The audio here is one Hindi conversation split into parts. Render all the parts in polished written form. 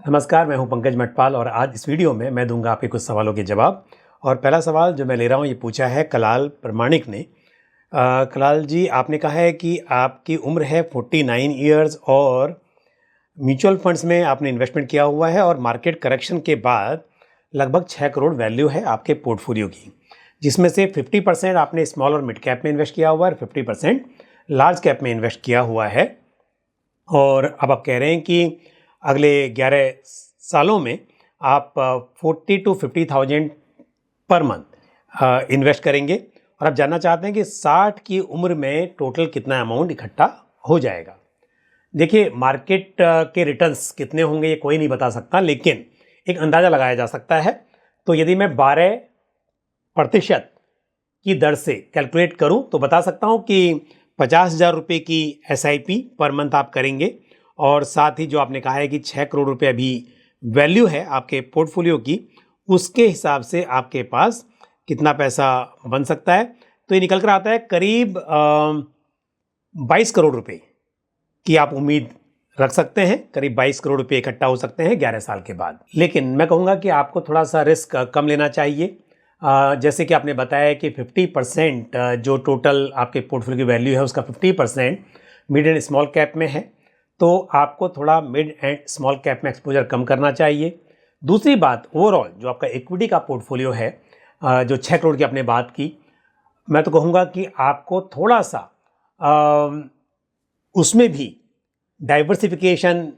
नमस्कार, मैं हूं पंकज मटपाल और आज इस वीडियो में मैं दूंगा आपके कुछ सवालों के जवाब। और पहला सवाल जो मैं ले रहा हूं ये पूछा है कलाल प्रमाणिक ने। कलाल जी, आपने कहा है कि आपकी उम्र है 49 ईयर्स और म्यूचुअल फंड्स में आपने इन्वेस्टमेंट किया हुआ है और मार्केट करेक्शन के बाद लगभग 6 करोड़ वैल्यू है आपके पोर्टफोलियो की, जिसमें से 50% आपने स्मॉल और मिड कैप में इन्वेस्ट किया हुआ है और 50% लार्ज कैप में इन्वेस्ट किया हुआ है। और अब आप कह रहे हैं कि अगले 11 सालों में आप 40 to 50,000 पर मंथ इन्वेस्ट करेंगे और आप जानना चाहते हैं कि 60 की उम्र में टोटल कितना अमाउंट इकट्ठा हो जाएगा। देखिए, मार्केट के रिटर्न्स कितने होंगे ये कोई नहीं बता सकता, लेकिन एक अंदाज़ा लगाया जा सकता है। तो यदि मैं 12% की दर से कैलकुलेट करूं तो बता सकता हूं कि 50,000 रुपये की SIP पर मंथ आप करेंगे और साथ ही जो आपने कहा है कि 6 करोड़ रुपये अभी वैल्यू है आपके पोर्टफोलियो की, उसके हिसाब से आपके पास कितना पैसा बन सकता है। तो ये निकल कर आता है करीब 22 करोड़ रुपये की आप उम्मीद रख सकते हैं। करीब 22 करोड़ रुपये इकट्ठा हो सकते हैं 11 साल के बाद। लेकिन मैं कहूँगा कि आपको थोड़ा सा रिस्क कम लेना चाहिए। जैसे कि आपने बताया कि 50% जो टोटल आपके पोर्टफोलियो की वैल्यू है उसका 50% मिड एंड स्मॉल कैप में है, तो आपको थोड़ा मिड एंड स्मॉल कैप में एक्सपोजर कम करना चाहिए। दूसरी बात, ओवरऑल जो आपका इक्विटी का पोर्टफोलियो है, जो 6 करोड़ की आपने बात की, मैं तो कहूँगा कि आपको थोड़ा सा उसमें भी डाइवर्सिफिकेशन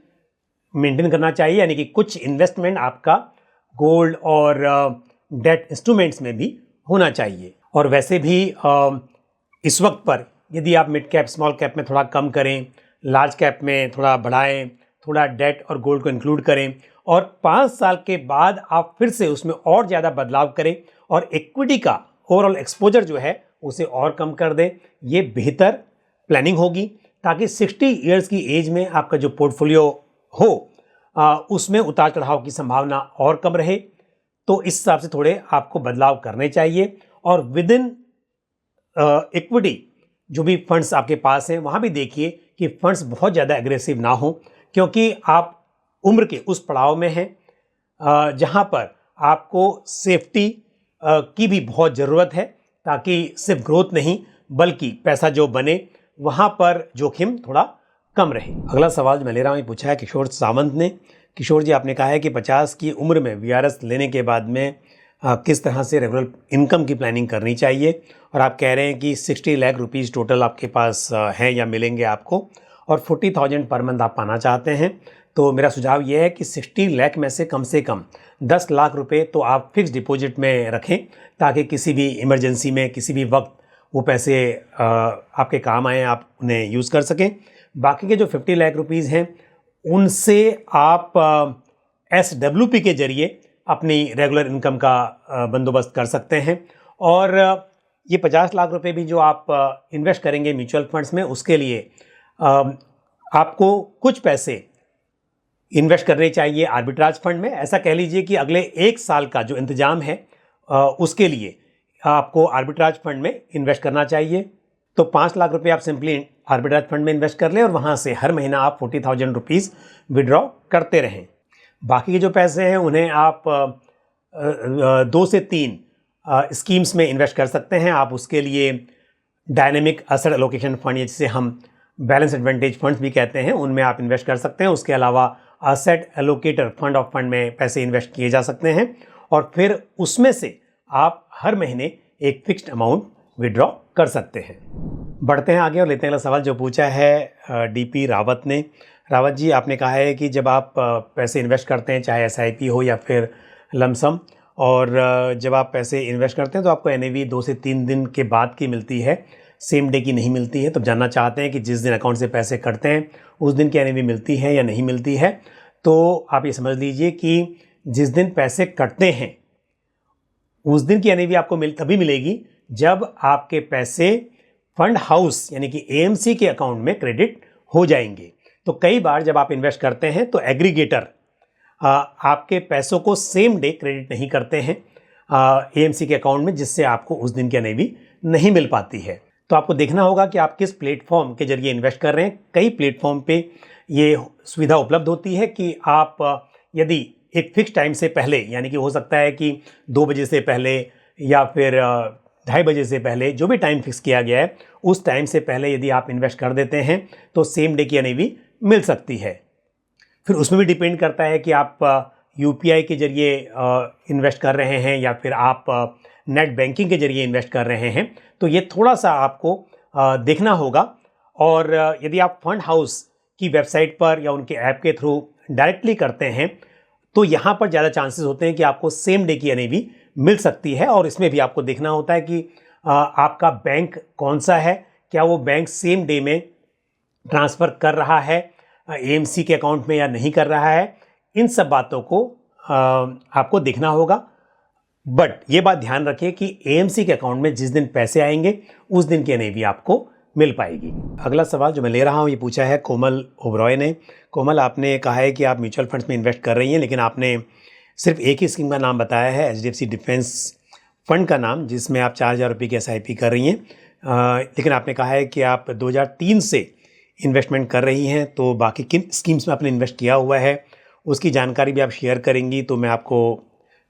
मेंटेन करना चाहिए, यानी कि कुछ इन्वेस्टमेंट आपका गोल्ड और डेट इंस्ट्रूमेंट्स में भी होना चाहिए। और वैसे भी इस वक्त पर यदि आप मिड कैप स्मॉल कैप में थोड़ा कम करें, लार्ज कैप में थोड़ा बढ़ाएं, थोड़ा डेट और गोल्ड को इंक्लूड करें और 5 साल के बाद आप फिर से उसमें और ज़्यादा बदलाव करें और इक्विटी का ओवरऑल एक्सपोजर जो है उसे और कम कर दें, ये बेहतर प्लानिंग होगी, ताकि 60 ईयर्स की एज में आपका जो पोर्टफोलियो हो उसमें उतार चढ़ाव की संभावना और कम रहे। तो इस हिसाब से थोड़े आपको बदलाव करने चाहिए और विद इन इक्विटी जो भी फंड्स आपके पास हैं वहाँ भी देखिए कि फंड्स बहुत ज़्यादा एग्रेसिव ना हो, क्योंकि आप उम्र के उस पड़ाव में हैं जहाँ पर आपको सेफ्टी की भी बहुत ज़रूरत है, ताकि सिर्फ ग्रोथ नहीं बल्कि पैसा जो बने वहाँ पर जोखिम थोड़ा कम रहे। अगला सवाल जो मैं ले रहा हूँ ये पूछा है किशोर सावंत ने। किशोर जी, आपने कहा है कि 50 की उम्र में VRS लेने के बाद में किस तरह से रेगुलर इनकम की प्लानिंग करनी चाहिए, और आप कह रहे हैं कि 60 लाख रुपीज़ टोटल आपके पास हैं या मिलेंगे आपको और 40,000 पर मंथ आप पाना चाहते हैं। तो मेरा सुझाव ये है कि 60 लाख में से कम 10 लाख रुपए तो आप फिक्स डिपॉजिट में रखें, ताकि किसी भी इमरजेंसी में किसी भी वक्त वो पैसे आपके काम आएँ, आप उन्हें यूज़ कर सकें। बाकी के जो 50 लाख रुपीज़ हैं उनसे आप SWP के जरिए अपनी रेगुलर इनकम का बंदोबस्त कर सकते हैं। और ये 50 लाख रुपए भी जो आप इन्वेस्ट करेंगे म्यूचुअल फंड्स में, उसके लिए आपको कुछ पैसे इन्वेस्ट करने चाहिए आर्बिट्राज फंड में। ऐसा कह लीजिए कि अगले 1 साल का जो इंतजाम है उसके लिए आपको आर्बिट्राज फंड में इन्वेस्ट करना चाहिए। तो 5 लाख रुपए आप सिंपली आर्बिट्राज फंड में इन्वेस्ट कर लें और वहाँ से हर महीना आप 40,000 रुपीज़ विड्रॉ करते रहें। बाकी के जो पैसे हैं उन्हें आप 2 से 3 स्कीम्स में इन्वेस्ट कर सकते हैं। आप उसके लिए डायनेमिक एसेट एलोकेशन फंड, जिसे हम बैलेंस एडवांटेज फंड्स भी कहते हैं, उनमें आप इन्वेस्ट कर सकते हैं। उसके अलावा asset allocator fund of fund में पैसे इन्वेस्ट किए जा सकते हैं और फिर उसमें से आप हर महीने एक फिक्स्ड अमाउंट विड्रॉ कर सकते हैं। बढ़ते हैं आगे और लेते हैं अगला सवाल जो पूछा है DP रावत ने। रावत जी, आपने कहा है कि जब आप पैसे इन्वेस्ट करते हैं, चाहे SIP हो या फिर लमसम, और जब आप पैसे इन्वेस्ट करते हैं तो आपको NAV 2 से 3 दिन के बाद की मिलती है, सेम डे की नहीं मिलती है। तो जानना चाहते हैं कि जिस दिन अकाउंट से पैसे कटते हैं उस दिन की NAV मिलती है या नहीं मिलती है। तो आप ये समझ लीजिए कि जिस दिन पैसे कटते हैं उस दिन की NAV आपको तभी मिलेगी जब आपके पैसे फंड हाउस यानी कि AMC के अकाउंट में क्रेडिट हो जाएंगे। तो कई बार जब आप इन्वेस्ट करते हैं तो एग्रीगेटर आपके पैसों को सेम डे क्रेडिट नहीं करते हैं AMC के अकाउंट में, जिससे आपको उस दिन की NAV नहीं मिल पाती है। तो आपको देखना होगा कि आप किस प्लेटफॉर्म के जरिए इन्वेस्ट कर रहे हैं। कई प्लेटफॉर्म पे ये सुविधा उपलब्ध होती है कि आप यदि एक फिक्स टाइम से पहले, यानी कि हो सकता है कि 2 बजे से पहले या फिर 2:30 बजे से पहले, जो भी टाइम फिक्स किया गया है उस टाइम से पहले यदि आप इन्वेस्ट कर देते हैं तो सेम डे की एनएवी मिल सकती है। फिर उसमें भी डिपेंड करता है कि आप यूपीआई के जरिए इन्वेस्ट कर रहे हैं या फिर आप नेट बैंकिंग के जरिए इन्वेस्ट कर रहे हैं, तो ये थोड़ा सा आपको देखना होगा। और यदि आप फंड हाउस की वेबसाइट पर या उनके ऐप के थ्रू डायरेक्टली करते हैं तो यहाँ पर ज़्यादा चांसेस होते हैं कि आपको सेम डे की एनएवी मिल सकती है। और इसमें भी आपको देखना होता है कि आपका बैंक कौन सा है, क्या वो बैंक सेम डे में ट्रांसफ़र कर रहा है एएमसी के अकाउंट में या नहीं कर रहा है। इन सब बातों को आपको देखना होगा। बट ये बात ध्यान रखें कि एएमसी के अकाउंट में जिस दिन पैसे आएंगे उस दिन की एनएवी आपको मिल पाएगी। अगला सवाल जो मैं ले रहा हूँ ये पूछा है कोमल ओबरॉय ने। कोमल, आपने कहा है कि आप म्यूचुअल फंड्स में इन्वेस्ट कर रही हैं, लेकिन आपने सिर्फ एक ही स्कीम का नाम बताया है, एचडीएफसी डिफेंस फंड का नाम, जिसमें आप 4,000 रुपये की एसआईपी कर रही हैं। लेकिन आपने कहा है कि आप 2003 से इन्वेस्टमेंट कर रही हैं, तो बाकी किन स्कीम्स में आपने इन्वेस्ट किया हुआ है उसकी जानकारी भी आप शेयर करेंगी तो मैं आपको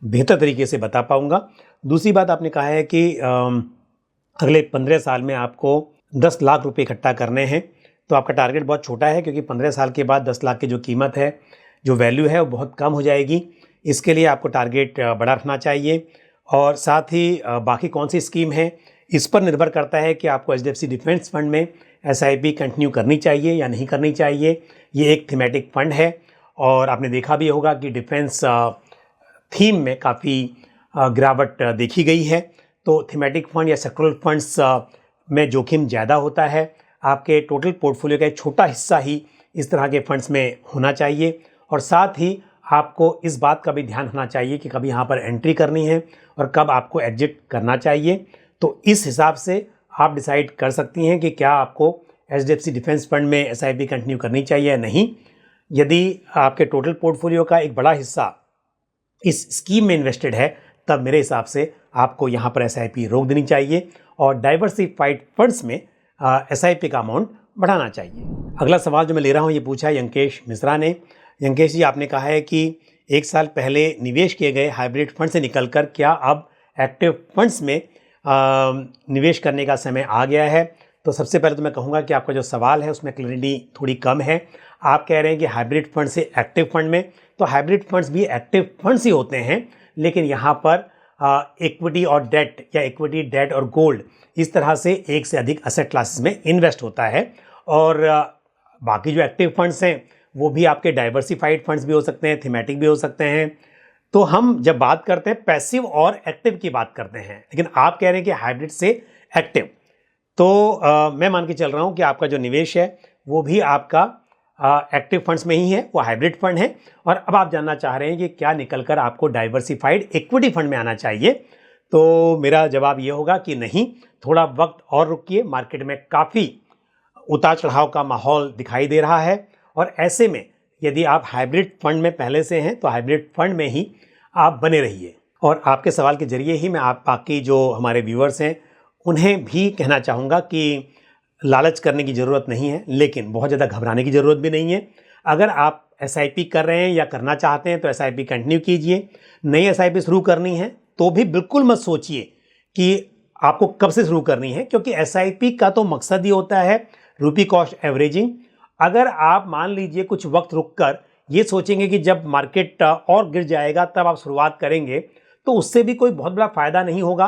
बेहतर तरीके से बता पाऊँगा। दूसरी बात, आपने कहा है कि अगले 15 साल में आपको 10 लाख रुपए इकट्ठा करने हैं, तो आपका टारगेट बहुत छोटा है क्योंकि 15 साल के बाद 10 लाख की जो कीमत है, जो वैल्यू है, वो बहुत कम हो जाएगी। इसके लिए आपको टारगेट बड़ा रखना चाहिए। और साथ ही बाकी कौन सी स्कीम है इस पर निर्भर करता है कि आपको एचडीएफसी डिफेंस फंड में एसआईपी कंटिन्यू करनी चाहिए या नहीं करनी चाहिए। ये एक थीमेटिक फंड है और आपने देखा भी होगा कि डिफेंस थीम में काफ़ी गिरावट देखी गई है। तो थीमेटिक फंड या सेक्टरल फंड्स में जोखिम ज़्यादा होता है। आपके टोटल पोर्टफोलियो का एक छोटा हिस्सा ही इस तरह के फंड्स में होना चाहिए। और साथ ही आपको इस बात का भी ध्यान रखना चाहिए कि कब यहाँ पर एंट्री करनी है और कब आपको एग्जिट करना चाहिए। तो इस हिसाब से आप डिसाइड कर सकती हैं कि क्या आपको एचडीएफसी डिफेंस फंड में एसआईपी कंटिन्यू करनी चाहिए या नहीं। यदि आपके टोटल पोर्टफोलियो का एक बड़ा हिस्सा इस स्कीम में इन्वेस्टेड है, तब मेरे हिसाब से आपको यहाँ पर एसआईपी रोक देनी चाहिए और डाइवर्सिफाइड फंड्स में एसआईपी का अमाउंट बढ़ाना चाहिए। अगला सवाल जो मैं ले रहा हूँ ये पूछा है यंकेश मिश्रा ने। यंकेश जी, आपने कहा है कि 1 साल पहले निवेश किए गए हाइब्रिड फंड से निकलकर क्या अब एक्टिव फंड्स में निवेश करने का समय आ गया है। तो सबसे पहले तो मैं कहूँगा कि आपका जो सवाल है उसमें क्लैरिटी थोड़ी कम है। आप कह रहे हैं कि हाइब्रिड फंड से एक्टिव फंड में, तो हाइब्रिड फंड्स भी एक्टिव फंड्स ही होते हैं, लेकिन यहाँ पर इक्विटी और डेट या इक्विटी, डेट और गोल्ड, इस तरह से एक से अधिक एसेट क्लासेस में इन्वेस्ट होता है। और बाकी जो एक्टिव फंड्स हैं वो भी आपके डाइवर्सिफाइड फंड्स भी हो सकते हैं, थीमेटिक भी हो सकते हैं। तो हम जब बात करते हैं पैसिव और एक्टिव की बात करते हैं, लेकिन आप कह रहे हैं कि हाइब्रिड से एक्टिव, तो मैं मान के चल रहा हूँ कि आपका जो निवेश है वो भी आपका एक्टिव फंड्स में ही है, वो हाइब्रिड फंड है। और अब आप जानना चाह रहे हैं कि क्या निकलकर आपको डाइवर्सिफाइड इक्विटी फंड में आना चाहिए। तो मेरा जवाब ये होगा कि नहीं, थोड़ा वक्त और रुकिए। मार्केट में काफ़ी उतार चढ़ाव का माहौल दिखाई दे रहा है और ऐसे में यदि आप हाइब्रिड फंड में पहले से हैं तो हाइब्रिड फंड में ही आप बने रहिए। और आपके सवाल के जरिए ही मैं आप बाकी जो हमारे व्यूअर्स हैं उन्हें भी कहना चाहूँगा कि लालच करने की ज़रूरत नहीं है, लेकिन बहुत ज़्यादा घबराने की ज़रूरत भी नहीं है। अगर आप एसआईपी कर रहे हैं या करना चाहते हैं तो एसआईपी कंटिन्यू कीजिए। नई एसआईपी शुरू करनी है तो भी बिल्कुल मत सोचिए कि आपको कब से शुरू करनी है, क्योंकि एसआईपी का तो मकसद ही होता है रुपी कॉस्ट एवरेजिंग। अगर आप मान लीजिए कुछ वक्त रुक कर ये सोचेंगे कि जब मार्केट और गिर जाएगा तब आप शुरुआत करेंगे, तो उससे भी कोई बहुत बड़ा फ़ायदा नहीं होगा।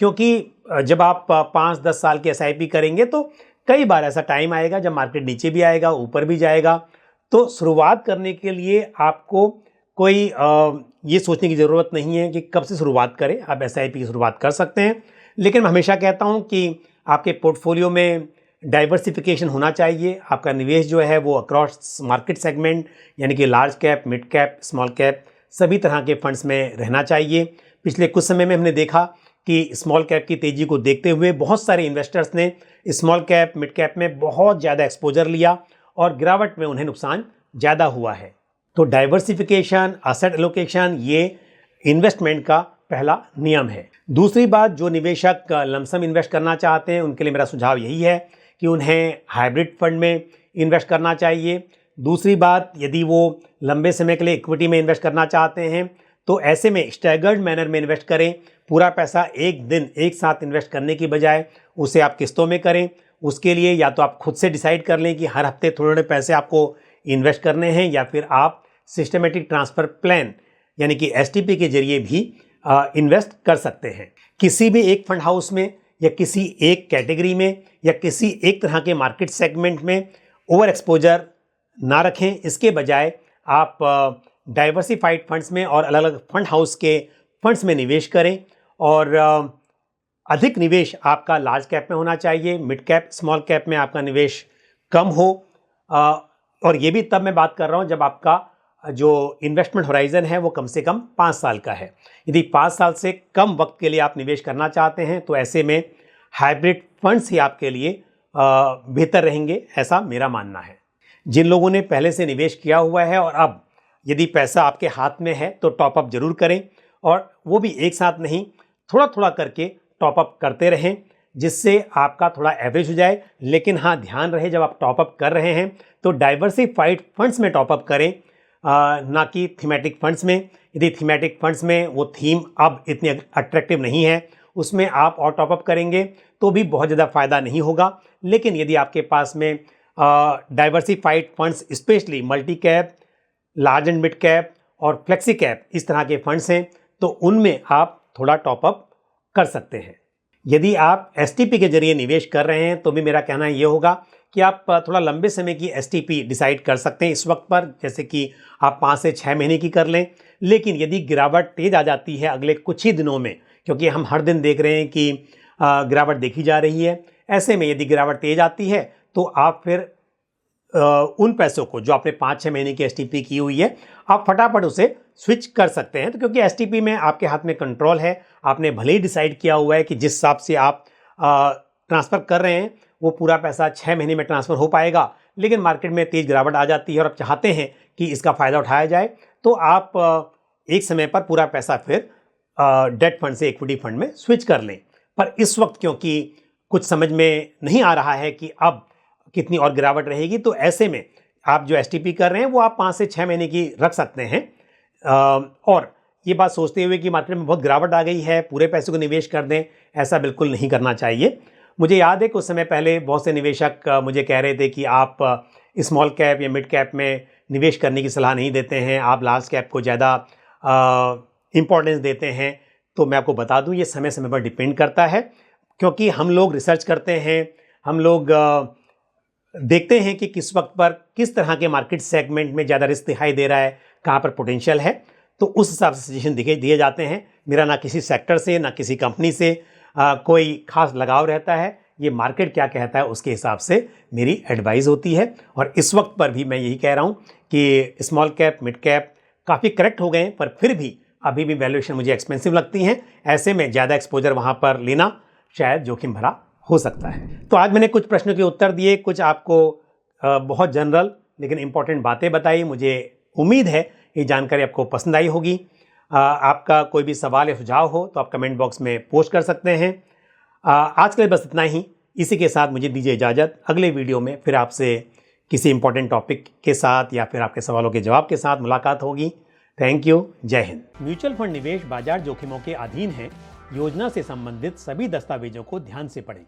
क्योंकि जब आप 5-10 साल की एसआईपी करेंगे तो कई बार ऐसा टाइम आएगा जब मार्केट नीचे भी आएगा, ऊपर भी जाएगा। तो शुरुआत करने के लिए आपको कोई ये सोचने की ज़रूरत नहीं है कि कब से शुरुआत करें। आप एसआईपी की शुरुआत कर सकते हैं, लेकिन मैं हमेशा कहता हूँ कि आपके पोर्टफोलियो में डाइवर्सिफिकेशन होना चाहिए। आपका निवेश जो है वो अक्रॉस मार्केट सेगमेंट, यानी कि large cap, mid cap, small cap, सभी तरह के फंड्स में रहना चाहिए। पिछले कुछ समय में हमने देखा कि स्मॉल कैप की तेज़ी को देखते हुए बहुत सारे इन्वेस्टर्स ने स्मॉल कैप, मिड कैप में बहुत ज़्यादा एक्सपोजर लिया और गिरावट में उन्हें नुकसान ज़्यादा हुआ है। तो डाइवर्सिफिकेशन, एसेट एलोकेशन, ये इन्वेस्टमेंट का पहला नियम है। दूसरी बात, जो निवेशक लमसम इन्वेस्ट करना चाहते हैं उनके लिए मेरा सुझाव यही है कि उन्हें हाइब्रिड फंड में इन्वेस्ट करना चाहिए। दूसरी बात, यदि वो लंबे समय के लिए इक्विटी में इन्वेस्ट करना चाहते हैं तो ऐसे में स्टैगर्ड मैनर में इन्वेस्ट करें। पूरा पैसा एक दिन एक साथ इन्वेस्ट करने की बजाय उसे आप किस्तों में करें। उसके लिए या तो आप खुद से डिसाइड कर लें कि हर हफ्ते थोड़े थोड़े पैसे आपको इन्वेस्ट करने हैं, या फिर आप सिस्टमेटिक ट्रांसफ़र प्लान यानी कि एसटीपी के जरिए भी इन्वेस्ट कर सकते हैं। किसी भी एक फंड हाउस में या किसी एक कैटेगरी में या किसी एक तरह के मार्केट सेगमेंट में ओवर एक्सपोजर ना रखें। इसके बजाय आप डाइवर्सिफाइड फंड्स में और अलग अलग फंड हाउस के फंड्स में निवेश करें। और अधिक निवेश आपका लार्ज कैप में होना चाहिए, मिड कैप स्मॉल कैप में आपका निवेश कम हो। और ये भी तब मैं बात कर रहा हूँ जब आपका जो इन्वेस्टमेंट होराइजन है वो कम से कम 5 साल का है। यदि 5 साल से कम वक्त के लिए आप निवेश करना चाहते हैं तो ऐसे में हाइब्रिड फंड्स ही आपके लिए बेहतर रहेंगे, ऐसा मेरा मानना है। जिन लोगों ने पहले से निवेश किया हुआ है और अब यदि पैसा आपके हाथ में है तो टॉपअप जरूर करें, और वो भी एक साथ नहीं, थोड़ा थोड़ा करके टॉपअप करते रहें जिससे आपका थोड़ा एवरेज हो जाए। लेकिन हाँ, ध्यान रहे जब आप टॉपअप कर रहे हैं तो डाइवर्सिफाइड फंड्स में टॉपअप करें, ना कि थीमेटिक फंड्स में। यदि थीमेटिक फंड्स में वो थीम अब इतनी अट्रैक्टिव नहीं है, उसमें आप और टॉपअप करेंगे तो भी बहुत ज़्यादा फ़ायदा नहीं होगा। लेकिन यदि आपके पास में diversified funds, specially multi cap, large and mid cap और फ्लेक्सी कैप, इस तरह के फंड्स हैं तो उनमें आप थोड़ा टॉपअप कर सकते हैं। यदि आप एसटीपी के जरिए निवेश कर रहे हैं तो भी मेरा कहना ये होगा कि आप थोड़ा लंबे समय की एसटीपी डिसाइड कर सकते हैं इस वक्त पर, जैसे कि आप 5 से 6 महीने की कर लें। लेकिन यदि गिरावट तेज आ जाती है अगले कुछ ही दिनों में, क्योंकि हम हर दिन देख रहे हैं कि गिरावट देखी जा रही है, ऐसे में यदि गिरावट तेज आती है तो आप फिर उन पैसों को जो आपने 5-6 महीने की एसटीपी की हुई है, आप फटाफट उसे स्विच कर सकते हैं। तो क्योंकि एसटीपी में आपके हाथ में कंट्रोल है, आपने भले ही डिसाइड किया हुआ है कि जिस हिसाब से आप ट्रांसफ़र कर रहे हैं वो पूरा पैसा 6 महीने में ट्रांसफ़र हो पाएगा, लेकिन मार्केट में तेज़ गिरावट आ जाती है और आप चाहते हैं कि इसका फ़ायदा उठाया जाए, तो आप एक समय पर पूरा पैसा फिर डेट फंड से इक्विटी फंड में स्विच कर लें। पर इस वक्त क्योंकि कुछ समझ में नहीं आ रहा है कि अब कितनी और गिरावट रहेगी, तो ऐसे में आप जो एसटीपी कर रहे हैं वो आप 5 से 6 महीने की रख सकते हैं। और ये बात सोचते हुए कि मार्केट में बहुत गिरावट आ गई है पूरे पैसे को निवेश कर दें, ऐसा बिल्कुल नहीं करना चाहिए। मुझे याद है कुछ समय पहले बहुत से निवेशक मुझे कह रहे थे कि आप स्मॉल कैप या मिड कैप में निवेश करने की सलाह नहीं देते हैं, आप लार्ज कैप को ज़्यादा इम्पोर्टेंस देते हैं। तो मैं आपको बता दूं, ये समय समय पर डिपेंड करता है, क्योंकि हम लोग रिसर्च करते हैं, हम लोग देखते हैं कि किस वक्त पर किस तरह के मार्केट सेगमेंट में ज़्यादा रिस्क दिखाई दे रहा है, कहाँ पर पोटेंशियल है, तो उस हिसाब से सजेशन दिए जाते हैं। मेरा ना किसी सेक्टर से ना किसी कंपनी से कोई खास लगाव रहता है, ये मार्केट क्या कहता है उसके हिसाब से मेरी एडवाइस होती है। और इस वक्त पर भी मैं यही कह रहा हूँ कि स्मॉल कैप मिड कैप काफ़ी करेक्ट हो गए हैं, पर फिर भी अभी भी वैल्यूएशन मुझे एक्सपेंसिव लगती हैं। ऐसे में ज़्यादा एक्सपोजर वहाँ पर लेना शायद जोखिम भरा हो सकता है। तो आज मैंने कुछ प्रश्नों के उत्तर दिए, कुछ आपको बहुत जनरल लेकिन इंपॉर्टेंट बातें बताई। मुझे उम्मीद है ये जानकारी आपको पसंद आई होगी। आपका कोई भी सवाल या सुझाव हो तो आप कमेंट बॉक्स में पोस्ट कर सकते हैं। आज के लिए बस इतना ही। इसी के साथ मुझे दीजिए इजाज़त। अगले वीडियो में फिर आपसे किसी इंपॉर्टेंट टॉपिक के साथ या फिर आपके सवालों के जवाब के साथ मुलाकात होगी। Thank you. जय हिंद। म्यूचुअल फंड निवेश बाजार जोखिमों के अधीन है। योजना से संबंधित सभी दस्तावेजों को ध्यान से पढ़ें।